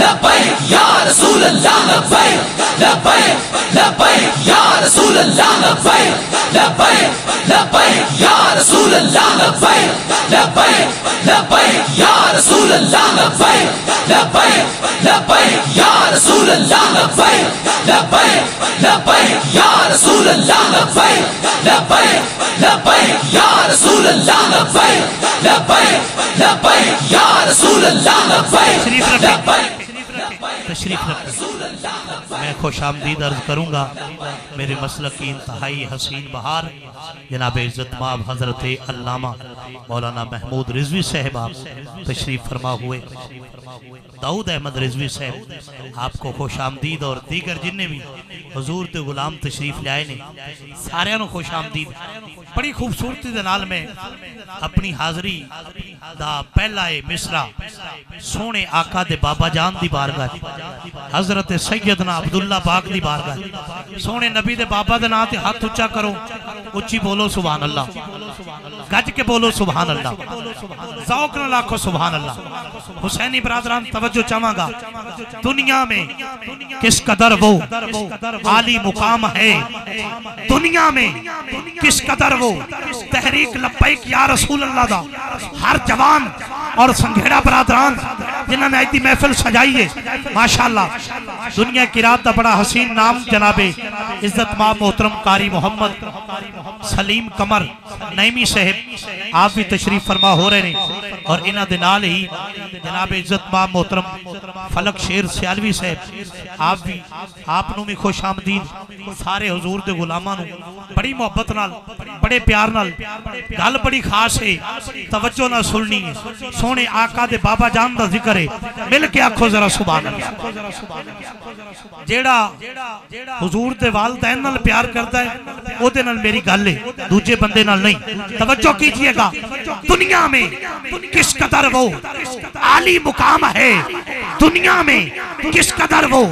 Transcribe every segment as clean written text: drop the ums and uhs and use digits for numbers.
لبیک یا رسول اللہ لبیک لبیک لبیک یا رسول اللہ لبیک لبیک لبیک یا رسول اللہ لبیک لبیک لبیک یا رسول اللہ لبیک لبیک لبیک یا رسول اللہ لبیک لبیک لبیک یا رسول اللہ لبیک لبیک لبیک یا رسول اللہ لبیک لبیک لبیک یا رسول اللہ لبیک لبیک تشریف رکھیں۔ میں خوش آمدید عرض کروں گا میرے مسلک کی انتہائی حسین بہار جناب عزت مآب حضرت علامہ مولانا محمود رضوی صاحب آپ تشریف فرما ہوئے، داؤد احمد رضوی صاحب آپ کو خوش آمدید، اور دیگر جنہیں بھی حضور دے غلام تشریف لے آئے نے سارے نو خوش آمدید۔ بڑی خوبصورتی دے نال میں اپنی حاضری دا پہلا مصرع سونے آقا دے بابا جان دی بارگاہ حضرت سیدنا عبداللہ پاک دی بارگاہ سونے نبی دے بابا دے نام تے ہاتھ اچھا کرو، اچھی بولو سبحان اللہ، گج کے بولو سبحان اللہ، ذوق نہ لاکھو سبحان اللہ۔ حسینی برادران توجہ چاہاں گا، دنیا میں کس قدر وہ عالی مقام ہے، دنیا میں کس قدر وہ تحریک لبیک یا رسول اللہ دا ہر جوان اور سنگھیڑا برادران جنہوں نے ایتی محفل سجائی ہے ماشاءاللہ، دنیا کی رات دا بڑا حسین نام جناب عزت مآب محترم قاری محمد سلیم قمر نعیمی صاحب آپ بھی تشریف فرما ہو رہے ہیں، اور انہاں دے نال ہی جناب عزت مآب محترم فلک شیر سیالوی صاحب آپ بھی آپ نو بھی خوش آمدید۔ سارے حضور دے غلاماں نو بڑی محبت نال بڑے پیار نال گل بڑی خاص ہے، توجہ نہ سننی ہے، سونے آقا دے بابا جان دا ذکر ہے، مل کے آکھو ذرا سبحان اللہ۔ جیڑا حضور دے والدین نال پیار کرتا ہے او دے نال میری گل ہے، دوجے بندے نال نہیں۔ توجہ کیجئے گا، دنیا میں کس قدر وہ عالی مقام ہے، دنیا میں کس قدر وہ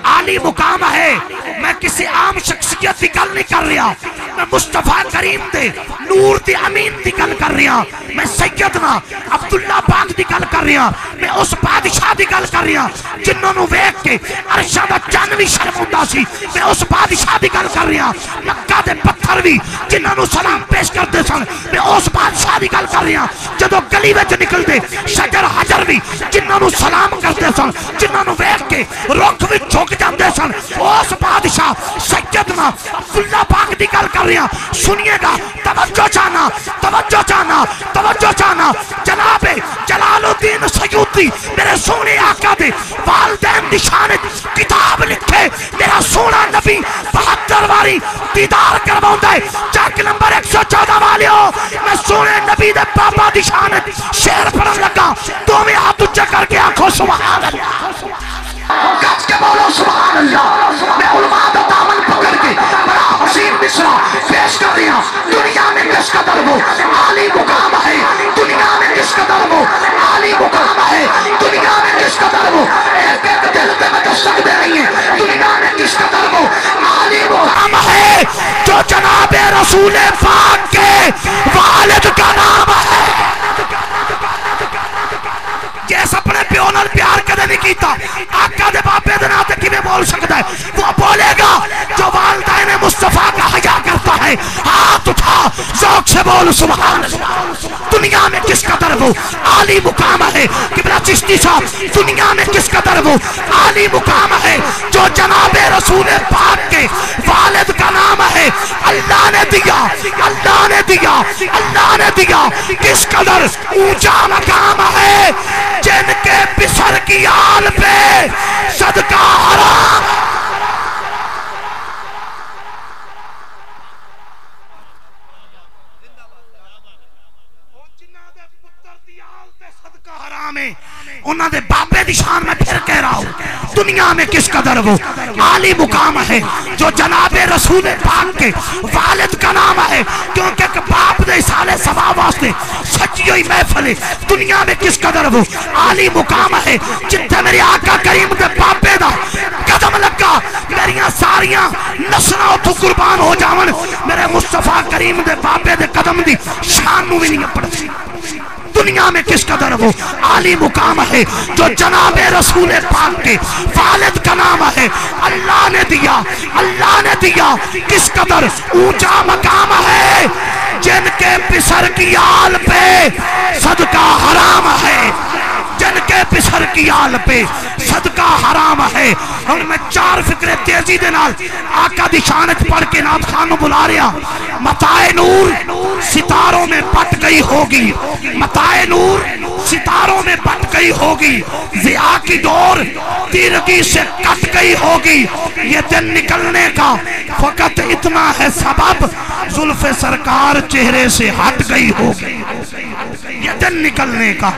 عالی مقام ہے، میں کسی عام شخصیت دی گل نہیں کر رہا، میں مصطفیٰ کریم دے نور دی امین دی گل کر رہا، میں سیدنا عبداللہ پاک دی گل کر رہا، میں اس بادشاہ دی گل کر رہا جنہوں نے ویکھ کے عرشہ دا چن بھی شرم ہوندا سی، میں اس بادشاہ دی گل کر رہا، مکہ دے پتھر بھی جنہوں نے سلام پیش کرتے سن، میں اس بادشاہ دی گل کر رہا، جدو گلی وچ نکل دے شجر حجر بھی جنہوں نے سلام کرتے سن، جنہوں نے ویکھ کے رخ بھی جھک جاندے سن، اس بادشاہ سیدنا عبداللہ پاک دی گل کر رہا۔ سنیے گا، توجہ چاہنا توجہ چاہنا توجہ چاہنا، جناب جلال الدین سیوطی میرے سونے آقا دے والدین دی شان کتاب لکھے، میرا سونا نبی 72 واری دیدار کرواؤندا ہے، چیک نمبر 114 والیو، میں سونے نبی دے بابا دی شان شعر پڑھن لگا، تو میں ہاتھ اونچا کر کے آنکھوں سبحان اللہ، گج کے بولو سبحان اللہ۔ میں علماء دا دامن پکڑ کے بڑا حسین مصرع پیش کر رہا، دنیا میں کس قدر وہ عالی مقام ہے، دنیا میں کس قدر وہ عالی مقام ہے، دنیا میں کس قدر وہ ایک ایک دل پہ میں دستک دے رہی ہیں، دنیا میں کس قدر وہ عالی مقام ہے جو جناب رسول پاک کے والد کا نام ہے۔ جیسا اپنے پیونر پیار کدے نہیں کیتا، آقا دے باپے دے ناتے کی میں بول سکتا ہے، وہ بولے گا جو والدین مصطفیٰ کا حیا کرتا ہے، ہاتھ اٹھا ذوق سے بول سبحان اللہ۔ دنیا میں کس قدر وہ عالی مقام ہے، قبلہ چشتی صاحب، دنیا میں کس قدر وہ عالی مقام ہے جو جناب رسول پاک کے والد کا نام ہے، اللہ نے دیا اللہ نے دیا اللہ نے دیا، کس قدر اونچا مقام ہے جن کے بسر کی آل پہ صدقہ حرام۔ انہاں دے بابے دی شان میں پھر کہہ رہا ہوں، دنیا میں کس قدر وہ عالی مقام ہے جو جناب رسول پاک کے والد کا نام ہے، کیونکہ ایک باپ دے سالے ثواب واسطے سچی ہوئی محفل ہے۔ دنیا میں کس قدر وہ عالی مقام ہے جتنے میرے آقا کریم دے بابے دا قدم لگا، میریاں ساریاں نسلوں تو قربان ہو جاون، میرے مصطفیٰ کریم دے بابے دے قدم دی شان نو بھی نہیں پڑھتی۔ دنیا میں کس قدر وہ عالی مقام ہے جو جناب رسول پاک کے والد کا نام ہے اللہ نے دیا، اللہ نے دیا، کس قدر اونچا مقام ہے، جن کے پسر کی آل پہ صدقہ حرام ہے، جن کے پسر کی آل پہ صدقہ حرام ہے۔ اور میں چار فکرے تیزی دے نال آقا دی شانت پڑھ کے نات خانو بلا رہا۔ متائے نور ستاروں میں پٹ گئی ہوگی، متائے نور ستاروں میں پٹ گئی ہوگی، ضیاء کی ڈور تیرگی سے کٹ گئی ہوگی، یہ دن نکلنے کا فقط اتنا ہے سبب، زلف سرکار چہرے سے ہٹ گئی ہوگی۔ یہ دن نکلنے کا،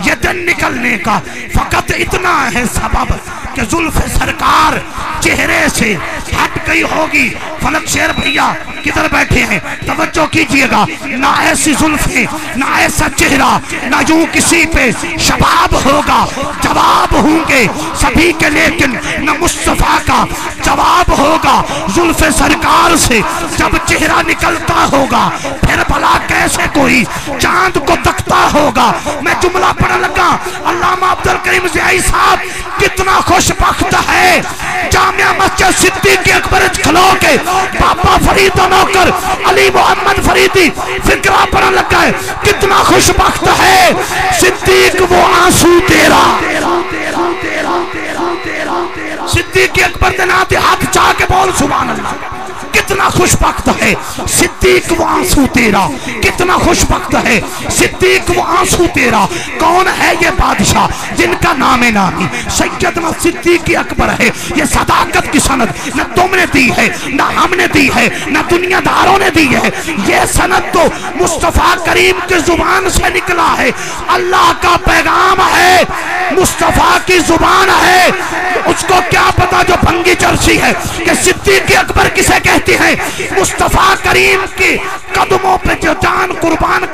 یہ دن نکلنے کا فقط اتنا ہے سبب کہ زلف سرکار چہرے سے ہٹ گئی ہوگی۔ فلک شیر بھیا کدھر بیٹھے ہیں توجہ کیجئے گا، نہ ایسی زلفیں، نہ ایسا چہرہ، نہ یوں کسی پہ شباب ہوگا، جواب ہوں گے سبھی کے لیکن نہ مصطفیٰ کا جواب ہوگا۔ زلف سرکار سے جب چہرہ نکلتا ہوگا پھر بھلا کیسے کوئی چاند کو تکتا ہوگا۔ میں جملہ پڑھنے لگا، علامہ عبدالکریم ضیائی صاحب کتنا خوش بخت ہے، جامعہ مسجد صدیق اکبر کھلو کے بابا فرید نوکر علی محمد فریدی فکرہ پڑھنے لگا ہے، کتنا خوش بخت ہے صدیق وہ آنسو تیرا، صدیق اکبر دے ناتے ہاتھ چاہ کے بول سبحان اللہ، کتنا خوش بخت ہے صدیق وہ آنسو تیرا، کتنا خوش بخت ہے صدیق وہ آنسو تیرا۔ کون ہے یہ بادشاہ جن کا نام نامی سیدنا صدیق اکبر ہے؟ یہ صداقت کی سند نہ تم نے دی ہے، نہ ہم نے دی ہے، نہ دنیا داروں نے دی ہے، یہ سند تو مصطفیٰ کریم کی زبان سے نکلا ہے، اللہ کا پیغام ہے، مصطفیٰ کی زبان ہے۔ اس کو کیا پتا جو بھنگی چرسی ہے کہ صدیق اکبر کسے کہتے ہیں؟ مصطفیٰ کریم کے قدموں پہ جو جان قربان